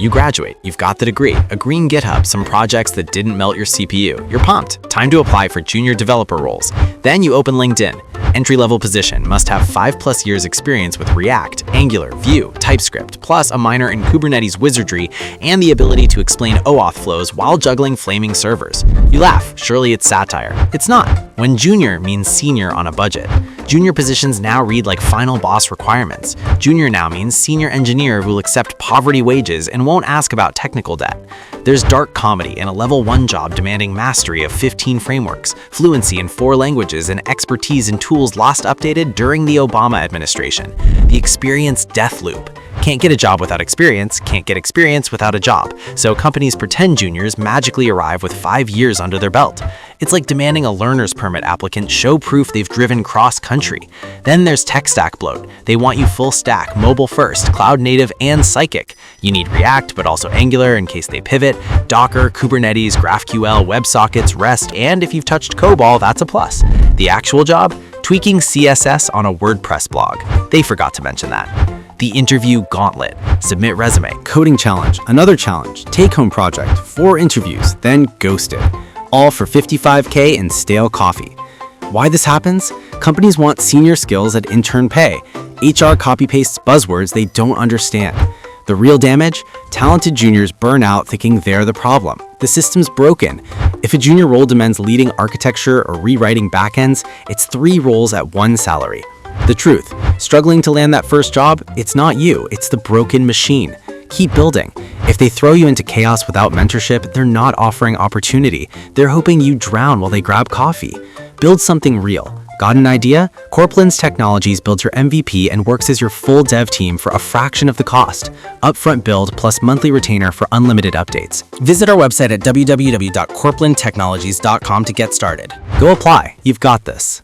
You graduate, you've got the degree, a green GitHub, some projects that didn't melt your CPU. You're pumped. Time to apply for junior developer roles. Then you open LinkedIn. Entry-level position, must have 5+ years experience with React, Angular, Vue, TypeScript, plus a minor in Kubernetes wizardry and the ability to explain OAuth flows while juggling flaming servers. You laugh, surely it's satire. It's not. When junior means senior on a budget. Junior positions now read like final boss requirements. Junior now means senior engineer who will accept poverty wages and won't ask about technical debt. There's dark comedy in a level 1 job demanding mastery of 15 frameworks, fluency in 4 languages, and expertise in tools last updated during the Obama administration. The experience death loop. Can't get a job without experience, can't get experience without a job. So companies pretend juniors magically arrive with 5 years under their belt. It's like demanding a learner's permit applicant show proof they've driven cross-country. Then there's tech stack bloat. They want you full stack, mobile first, cloud native, and psychic. You need React, but also Angular in case they pivot, Docker, Kubernetes, GraphQL, WebSockets, REST, and if you've touched COBOL, that's a plus. The actual job? Tweaking CSS on a WordPress blog. They forgot to mention that. The interview gauntlet. Submit resume. Coding challenge, another challenge, take-home project, 4 interviews, then ghosted. All for $55K and stale coffee. Why this happens? Companies want senior skills at intern pay. HR copy-pastes buzzwords they don't understand. The real damage? Talented juniors burn out thinking they're the problem. The system's broken. If a junior role demands leading architecture or rewriting backends, it's 3 roles at 1 salary. The truth, struggling to land that first job, it's not you, it's the broken machine. Keep building. If they throw you into chaos without mentorship, they're not offering opportunity. They're hoping you drown while they grab coffee. Build something real. Got an idea? Corplin's Technologies builds your MVP and works as your full dev team for a fraction of the cost. Upfront build plus monthly retainer for unlimited updates. Visit our website at www.corplintechnologies.com to get started. Go apply. You've got this.